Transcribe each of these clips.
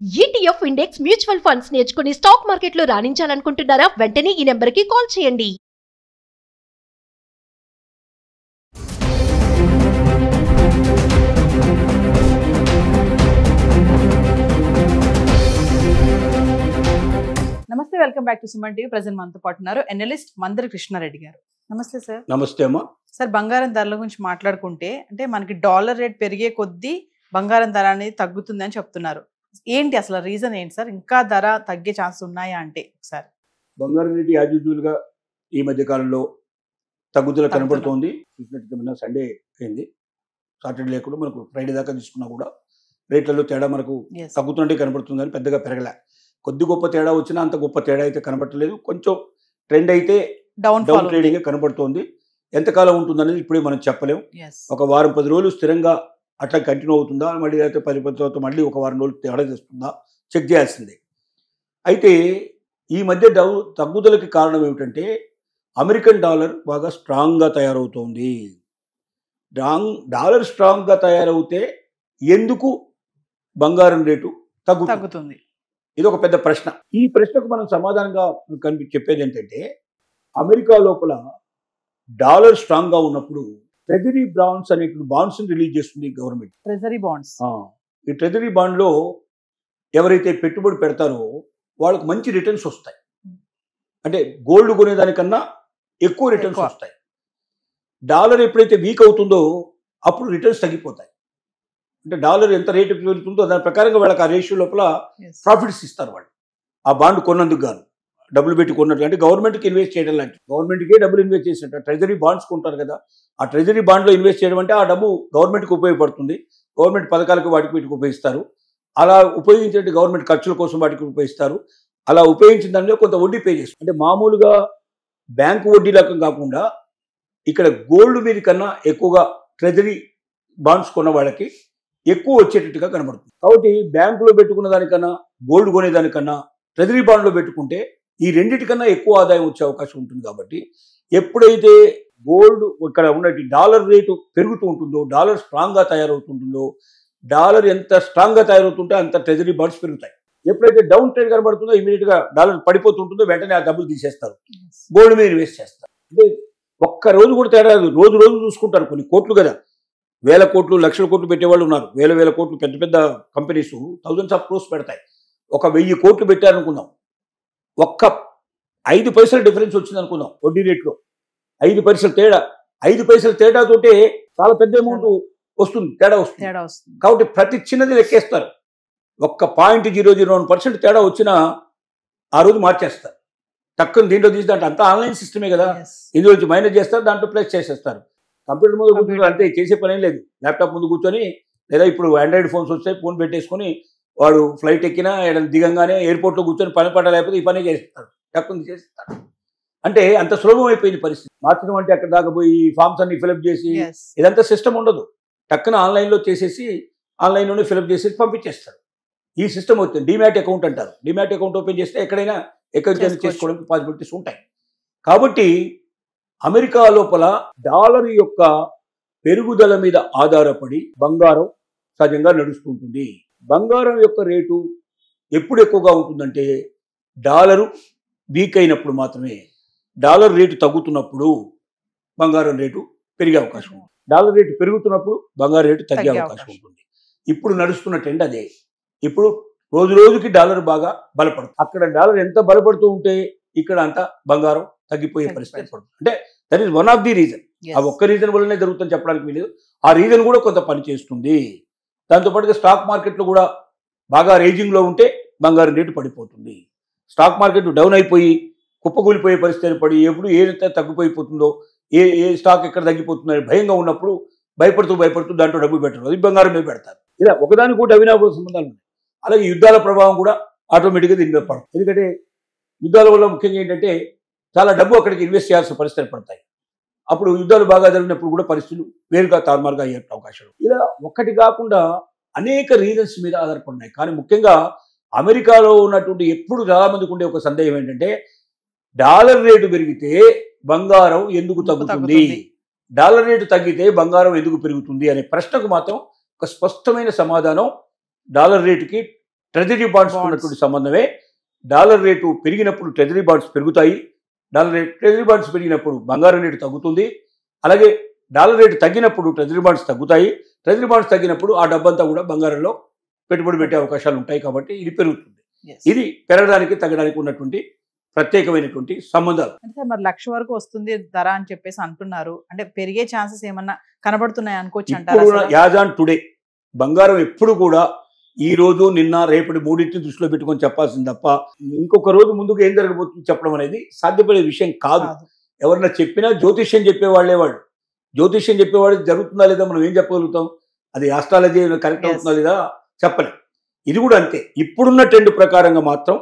ETF index mutual funds నేర్చుకుని stock మార్కెట్లో రాణించాలనుకుంటున్నారా? వెంటనే ఈ నెంబర్కి కాల్ చేయండి. నమస్తే, welcome back to Suman TV. Present మనతో పాటు ఉన్నారు ఎనలిస్ట్ మందరి కృష్ణారెడ్డి గారు. నమస్తే సార్. నమస్తే అమ్మా. సార్, బంగారం ధరల గురించి మాట్లాడుకుంటే అంటే మనకి డాలర్ రేట్ పెరిగే కొద్దీ బంగారం ధర అనేది తగ్గుతుందని చెప్తున్నారు. ఏంటి అసలు రీజన్ ఏంటి సార్? ఇంకా ధర తగ్గే ఛాన్స్ ఉన్నాయా అంటే ఒకసారి? బంగారం రేటు యాజ్ యూజువల్గా ఈ మధ్య కాలంలో తగ్గుదల కనబడుతోంది. చూసినట్టు సండే అయింది, సాటర్డే లేకుండా మనకు ఫ్రైడే దాకా తీసుకున్నా కూడా రేట్లలో తేడా మనకు తగ్గుతుంటే కనబడుతుంది, కానీ పెద్దగా పెరగలే. కొద్ది గొప్ప తేడా వచ్చినా అంత గొప్ప తేడా అయితే కనబడట్లేదు. కొంచెం ట్రెండ్ అయితే డౌన్ ట్రేడింగ్ కనబడుతోంది. ఎంతకాలం ఉంటుందనేది ఇప్పుడే మనం చెప్పలేం. ఒక వారం 10 రోజులు స్థిరంగా అట్లా కంటిన్యూ అవుతుందా, మళ్ళీ అయితే 10 తర్వాత మళ్ళీ ఒక వారం రోజులు తేడా తెస్తుందా చెక్ చేయాల్సిందే. అయితే ఈ మధ్య తగ్గుదలకి కారణం ఏమిటంటే అమెరికన్ డాలర్ బాగా స్ట్రాంగ్గా తయారవుతోంది. డాలర్ స్ట్రాంగ్గా తయారవుతే ఎందుకు బంగారం రేటు తగ్గుతుంది? ఇది ఒక పెద్ద ప్రశ్న. ఈ ప్రశ్నకు మనం సమాధానంగా చెప్పేది ఏంటంటే, అమెరికా లోపల డాలర్ స్ట్రాంగ్ గా ఉన్నప్పుడు ట్రెజరీ బాండ్స్ అనేటువంటి బాండ్స్ రిలీజ్ చేస్తుంది గవర్నమెంట్. ట్రెజరీ బాండ్స్, ఈ ట్రెజరీ బాండ్ లో ఎవరైతే పెట్టుబడి పెడతారో వాళ్ళకు మంచి రిటర్న్స్ వస్తాయి. అంటే గోల్డ్ కొనేదానికన్నా ఎక్కువ రిటర్న్స్ వస్తాయి. డాలర్ ఎప్పుడైతే వీక్ అవుతుందో అప్పుడు రిటర్న్స్ తగ్గిపోతాయి. అంటే డాలర్ ఎంత రేటు పెరుగుతుందో దాని ప్రకారంగా వాళ్ళకి ఆ రేషియో లోపల ప్రాఫిట్స్ ఇస్తారు. వాళ్ళు ఆ బాండ్ కొన్నందుకు గాను డబ్బులు పెట్టి కొన్నట్టు, అంటే గవర్నమెంట్కి ఇన్వెస్ట్ చేయడం లాంటి, గవర్నమెంట్కే డబ్బులు ఇన్వెస్ట్ చేసినట్టు. ట్రెజరీ బాండ్స్ కొంటారు కదా, ఆ ట్రెజరీ బాండ్లో ఇన్వెస్ట్ చేయడం అంటే ఆ డబ్బు గవర్నమెంట్కి ఉపయోగపడుతుంది. గవర్నమెంట్ పథకాలకు వాటికి వీటికి ఉపయోగిస్తారు. అలా ఉపయోగించే గవర్నమెంట్ ఖర్చుల కోసం వాటికి ఉపయోగిస్తారు. అలా ఉపయోగించిన దానిలో కొంత వడ్డీ పే చేస్తారు. అంటే మామూలుగా బ్యాంకు వడ్డీ రకం కాకుండా ఇక్కడ గోల్డ్ మీద కన్నా ఎక్కువగా ట్రెజరీ బాండ్స్ కొన్న వాళ్ళకి ఎక్కువ వచ్చేటట్టుగా కనబడుతుంది. కాబట్టి బ్యాంకులో పెట్టుకున్న దానికన్నా గోల్డ్ కొనేదానికన్నా ట్రెజరీ బాండ్లో పెట్టుకుంటే ఈ రెండింటికన్నా ఎక్కువ ఆదాయం వచ్చే అవకాశం ఉంటుంది. కాబట్టి ఎప్పుడైతే గోల్డ్ ఇక్కడ ఉన్న డాలర్ రేటు పెరుగుతూ ఉంటుందో, డాలర్ స్ట్రాంగ్గా తయారవుతుంటుందో, డాలర్ ఎంత స్ట్రాంగ్గా తయారవుతుంటే అంత ట్రెజరీ బాండ్స్ పెరుగుతాయి. ఎప్పుడైతే డౌన్ ట్రేడ్ కనబడుతుందో ఇమీడియట్గా డాలర్ పడిపోతుంటుందో వెంటనే ఆ డబ్బులు తీసేస్తారు, గోల్డ్ మీద ఇన్వెస్ట్ చేస్తారు. అంటే ఒక్క రోజు కూడా తేడా రోజు రోజు చూసుకుంటారు. కొన్ని కోట్లు కదా, వేల కోట్లు లక్షల కోట్లు పెట్టేవాళ్ళు ఉన్నారు. వేల కోట్లు పెద్ద పెద్ద కంపెనీస్ థౌజండ్స్ ఆఫ్ క్రోర్స్ పెడతాయి. ఒక 1000 కోట్లు పెట్టారనుకుందాం, ఒక్క 5 పైసలు డిఫరెన్స్ వచ్చింది అనుకుందాం వడ్డీ రేట్లో, 5 పైసలు తేడా, 5 పైసలు తేడాతోటే చాలా పెద్ద అమౌంట్ వస్తుంది, తేడా వస్తుంది. కాబట్టి ప్రతి చిన్నది లెక్కేస్తారు. ఒక్క 0.001% తేడా వచ్చినా ఆ రోజు మార్చేస్తారు. తక్కువ దీంట్లో తీసి దాంట్లో అంతా ఆన్లైన్ సిస్టమే కదా, ఇందులో నుంచి మైనస్ చేస్తారు, దాంట్లో ప్లస్ చేసేస్తారు. కంప్యూటర్ ముందు కూర్చొని అంతే, చేసే పని ఏం లేదు. ల్యాప్టాప్ ముందు కూర్చొని, లేదా ఇప్పుడు ఆండ్రాయిడ్ ఫోన్స్ వస్తాయి, ఫోన్ పెట్టేసుకొని వాడు ఫ్లైట్ ఎక్కినా దిగంగానే ఎయిర్పోర్ట్లో కూర్చొని పని పట్ట లేకపోతే ఈ పని చేస్తారు, తక్కువ చేస్తారు. అంటే అంత సులభం అయిపోయింది పరిస్థితి. మార్చడం అంటే అక్కడ దాకా పోయి ఫామ్స్ అన్ని ఫిలప్ చేసి, ఇదంతా సిస్టమ్ ఉండదు. టక్కున ఆన్లైన్లో చేసేసి ఆన్లైన్లోనే ఫిలప్ చేసి పంపించేస్తారు. ఈ సిస్టమ్ వచ్చింది. డిమ్యాట్ అకౌంట్ అంటారు. డిమ్యాట్ అకౌంట్ ఓపెన్ చేస్తే ఎక్కడైనా అకౌంట్ చేసుకోవడానికి పాసిబిలిటీస్ ఉంటాయి. కాబట్టి అమెరికా లోపల డాలర్ యొక్క పెరుగుదల మీద ఆధారపడి బంగారం సహజంగా నడుస్తుంటుంది. బంగారం యొక్క రేటు ఎప్పుడు ఎక్కువగా ఉంటుందంటే డాలరు వీక్ అయినప్పుడు మాత్రమే. డాలర్ రేటు తగ్గుతున్నప్పుడు బంగారం రేటు పెరిగే అవకాశం ఉంటుంది. డాలర్ రేటు పెరుగుతున్నప్పుడు బంగారం రేటు తగ్గే అవకాశం ఉంటుంది. ఇప్పుడు నడుస్తున్న ట్రెండ్ అదే. ఇప్పుడు రోజు రోజుకి డాలర్ బాగా బలపడుతుంది. అక్కడ డాలర్ ఎంత బలపడుతూ ఉంటే ఇక్కడ అంతా బంగారం తగ్గిపోయే పరిస్థితి ఏర్పడుతుంది. అంటే that is one of the reason. ఆ ఒక్క రీజన్ వల్లనే జరుగుతుందని చెప్పడానికి వీలేదు. ఆ రీజన్ కూడా కొంత పని చేస్తుంది. దాంతోపాటుగా స్టాక్ మార్కెట్లో కూడా బాగా రేజింగ్లో ఉంటే బంగారం రేటు పడిపోతుంది. స్టాక్ మార్కెట్ డౌన్ అయిపోయి కుప్పకూలిపోయే పరిస్థితి ఏర్పడి ఎప్పుడు ఏదైతే తగ్గిపోయిపోతుందో, ఏ స్టాక్ ఎక్కడ తగ్గిపోతుందో భయంగా ఉన్నప్పుడు భయపడుతూ దాంట్లో డబ్బు పెట్టరు, అది బంగారం మీద పెడతారు. ఇలా ఒకదానికి కూడా అవినాభావ సంబంధాలు ఉన్నాయి. అలాగే యుద్ధాల ప్రభావం కూడా ఆటోమేటిక్గా దీని మీద పడుతుంది. ఎందుకంటే యుద్ధాల వల్ల ముఖ్యంగా ఏంటంటే చాలా డబ్బు అక్కడికి ఇన్వెస్ట్ చేయాల్సిన పరిస్థితులు పడతాయి. అప్పుడు యుద్ధాలు బాగా జరిగినప్పుడు కూడా పరిస్థితులు వేరుగా తారుమారుగా అయ్యే అవకాశాలు. ఇలా ఒక్కటి కాకుండా అనేక రీజన్స్ మీద ఆధారపడినాయి. కానీ ముఖ్యంగా అమెరికాలో ఉన్నటువంటి ఎప్పుడు చాలా మందికి ఉండే ఒక సందేహం ఏంటంటే డాలర్ రేటు పెరిగితే బంగారం ఎందుకు తగ్గుతుంది, డాలర్ రేటు తగ్గితే బంగారం ఎందుకు పెరుగుతుంది అనే ప్రశ్నకు మాత్రం ఒక స్పష్టమైన సమాధానం డాలర్ రేటుకి ట్రెజరీ బాండ్స్ ఉన్నటువంటి సంబంధమే. డాలర్ రేటు పెరిగినప్పుడు ట్రెజరీ బాండ్స్ పెరుగుతాయి, ట్రెజరీ బాండ్స్ పెరిగినప్పుడు బంగారం రేటు తగ్గుతుంది. అలాగే డాలర్ రేటు తగ్గినప్పుడు ట్రెజరీ బాండ్స్ తగ్గుతాయి, ట్రెజరీ బాండ్స్ తగ్గినప్పుడు ఆ డబ్బంతా కూడా బంగారంలో పెట్టుబడి పెట్టే అవకాశాలు ఉంటాయి. కాబట్టి ఇది పెరుగుతుంది. ఇది పెరగడానికి తగ్గడానికి ఉన్నటువంటి ప్రత్యేకమైనటువంటి సంబంధాలు. అంటే మరి 1,00,000 వరకు వస్తుంది ధర అని చెప్పేసి అంటున్నారు. అంటే పెరిగే ఛాన్సెస్ ఏమన్నా కనబడుతున్నాయి అనుకోవచ్చు అంటారా? యాజ్ ఆన్ టుడే బంగారం ఎప్పుడు కూడా ఈ రోజు నిన్న రేపటి మూడింటిని దృష్టిలో పెట్టుకొని చెప్పాల్సింది తప్ప ఇంకొక రోజు ముందుకు ఏం జరగబోతుంది చెప్పడం అనేది సాధ్యపడే విషయం కాదు. ఎవరన్నా చెప్పినా జ్యోతిష్యం చెప్పేవాళ్లే వాళ్ళు. జ్యోతిష్యం చెప్పేవాడు జరుగుతుందా లేదా మనం ఏం చెప్పగలుగుతాం? అది ఆస్ట్రాలజీ కరెక్ట్ అవుతుందా లేదా చెప్పలేం. ఇది కూడా అంతే. ఇప్పుడున్న ట్రెండ్ ప్రకారంగా మాత్రం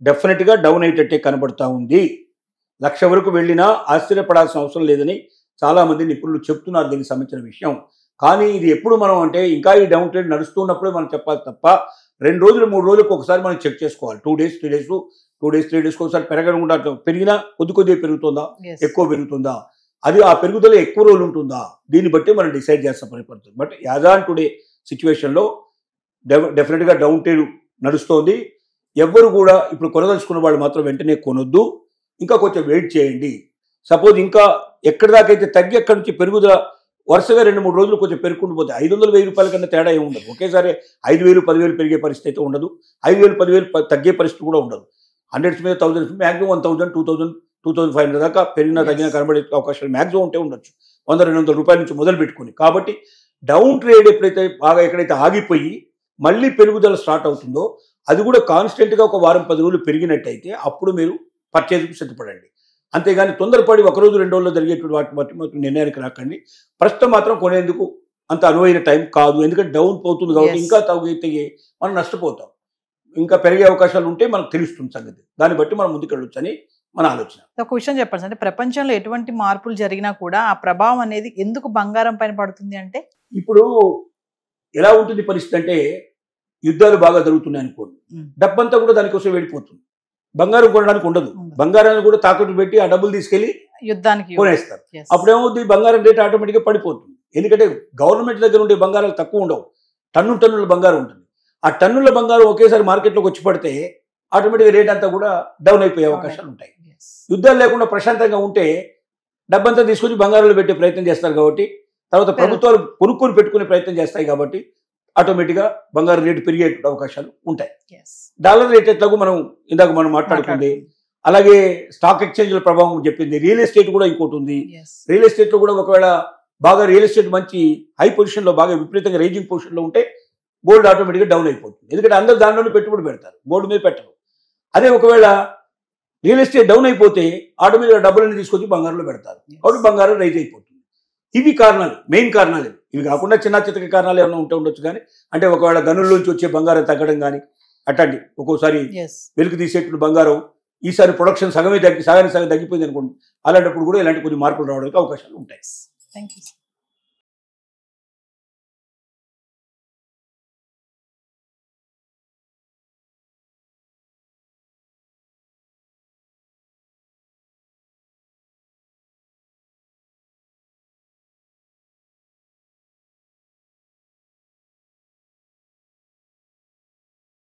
డెఫినెట్గా డౌన్ అయ్యేటట్టే కనబడతా ఉంది. 1,00,000 వరకు వెళ్ళినా ఆశ్చర్యపడాల్సిన అవసరం లేదని చాలామంది నిపుణులు చెప్తున్నారు దీనికి సంబంధించిన విషయం. కానీ ఇది ఎప్పుడు మనం అంటే ఇంకా ఈ డౌన్ ట్రెండ్ నడుస్తున్నప్పుడే మనం చెప్పాలి తప్ప 2 రోజులు 3 రోజులకు ఒకసారి మనం చెక్ చేసుకోవాలి. 2 డేస్ 3 డేస్ 2 డేస్ 3 డేస్కి ఒకసారి పెరగకుండా పెరిగినా కొద్దిగా పెరుగుతుందా, ఎక్కువ పెరుగుతుందా, అది ఆ పెరుగుదల ఎక్కువ రోజులు ఉంటుందా, దీన్ని బట్టి మనం డిసైడ్ చేస్తాం పడిపోతుంది. బట్ యాజ్ ఆన్ టుడే సిచ్యువేషన్లో డెఫినెట్గా డౌన్ ట్రెండ్ నడుస్తోంది. ఎవ్వరు కూడా ఇప్పుడు కొనదలుచుకున్న వాళ్ళు మాత్రం వెంటనే కొనొద్దు, ఇంకా కొంచెం వెయిట్ చేయండి. సపోజ్ ఇంకా ఎక్కడి దాకైతే తగ్గి ఎక్కడి నుంచి పెరుగుదల వరుసగా 2-3 రోజులు కొంచెం పెరుగుకుంటూ పోతే 500-1000 రూపాయల కన్నా తేడా ఏమి ఉండదు. ఒకేసారి 5,000-10,000 పెరిగే పరిస్థితి అయితే ఉండదు, 5,000-10,000 తగ్గే పరిస్థితి కూడా ఉండదు. 100s మీద 1000s మ్యాక్సిమం 1,000, 2,000, 2,500 దాకా పెరిగినా తగ్గినా కనబడే అవకాశాలు మ్యాక్సిమం ఉంటే ఉండొచ్చు, 100-200 రూపాయల నుంచి మొదలు పెట్టుకుని. కాబట్టి డౌన్ ట్రేడ్ ఎప్పుడైతే బాగా ఎక్కడైతే ఆగిపోయి మళ్ళీ పెరుగుదల స్టార్ట్ అవుతుందో అది కూడా కాన్స్టెంట్గా ఒక వారం 10 రోజులు పెరిగినట్టయితే అప్పుడు మీరు పర్చేజ్కి సిద్ధపడండి. అంతేగాని తొందరపడి 1 రోజు 2 రోజుల్లో జరిగేటువంటి వాటి మాత్రం నిర్ణయానికి రాకండి. ప్రస్తుతం మాత్రం కొనేందుకు అంత అనువైన టైం కాదు. ఎందుకంటే డౌన్ పోతుంది కాబట్టి ఇంకా తగ్గి మనం నష్టపోతాం. ఇంకా పెరిగే అవకాశాలు ఉంటే మనకు తెలుస్తుంది సంగతి. దాన్ని బట్టి మనం ముందుకెళ్ళొచ్చు అని మన ఆలోచన. ఒక విషయం చెప్పండి, అంటే ప్రపంచంలో ఎటువంటి మార్పులు జరిగినా కూడా ఆ ప్రభావం అనేది ఎందుకు బంగారం పైన పడుతుంది అంటే? ఇప్పుడు ఎలా ఉంటుంది పరిస్థితి అంటే యుద్ధాలు బాగా జరుగుతున్నాయి అనుకోండి, డబ్బంతా కూడా దానికోసం వెళ్ళిపోతుంది. బంగారం కొనడానికి ఉండదు. బంగారాన్ని కూడా తాకట్టు పెట్టి ఆ డబ్బులు తీసుకెళ్లి యుద్ధానికి కొనేస్తారు. అప్పుడేమవుతుంది, బంగారం రేట్ ఆటోమేటిక్గా పడిపోతుంది. ఎందుకంటే గవర్నమెంట్ దగ్గర ఉండే బంగారాలు తక్కువ ఉండవు, టన్నుల బంగారం ఉంటుంది. ఆ టన్నుల బంగారం ఒకేసారి మార్కెట్లోకి వచ్చి పడితే ఆటోమేటిక్గా రేట్ అంతా కూడా డౌన్ అయిపోయే అవకాశాలు ఉంటాయి. యుద్ధాలు లేకుండా ప్రశాంతంగా ఉంటే డబ్బంతా తీసుకొచ్చి బంగారంలో పెట్టే ప్రయత్నం చేస్తారు కాబట్టి, తర్వాత ప్రభుత్వాలు కొనుక్కొని పెట్టుకునే ప్రయత్నం చేస్తాయి కాబట్టి ఆటోమేటిక్గా బంగారం రేటు పెరిగే అవకాశాలు ఉంటాయి. డాలర్ రేట్ ఎట్లాగో ఇందాక మనం మాట్లాడుకుంది. అలాగే స్టాక్ ఎక్స్చేంజ్ల ప్రభావం చెప్పింది. రియల్ ఎస్టేట్ కూడా ఇంకోటి ఉంది. రియల్ ఎస్టేట్లో కూడా ఒకవేళ బాగా రియల్ ఎస్టేట్ మంచి హై పొజిషన్లో బాగా విపరీతంగా రేజింగ్ పొజిషన్లో ఉంటే గోల్డ్ ఆటోమేటిక్గా డౌన్ అయిపోతుంది. ఎందుకంటే అందరూ దానిలోనే పెట్టుబడి పెడతారు, గోల్డ్ మీద పెట్టరు. అదే ఒకవేళ రియల్ ఎస్టేట్ డౌన్ అయిపోతే ఆటోమేటిక్గా డబ్బులన్నీ తీసుకొచ్చి బంగారంలో పెడతారు, కాబట్టి బంగారం రైజ్ అయిపోతుంది. ఇవి కారణాలు, మెయిన్ కారణాలు. ఇవి కాకుండా చిన్న చితక కారణాలు ఏమైనా ఉంటే ఉండొచ్చు. కానీ అంటే ఒకవేళ గనుల్లోంచి వచ్చే బంగారం తగ్గడం కానీ అట్లాంటి ఒక్కోసారి వెలుగు తీసేటువంటి బంగారం ఈసారి ప్రొడక్షన్ సగమే సగానికి సగం తగ్గిపోయింది అనుకోండి, అలాంటప్పుడు కూడా ఇలాంటి కొన్ని మార్పులు రావడానికి అవకాశాలు ఉంటాయి. Thank you.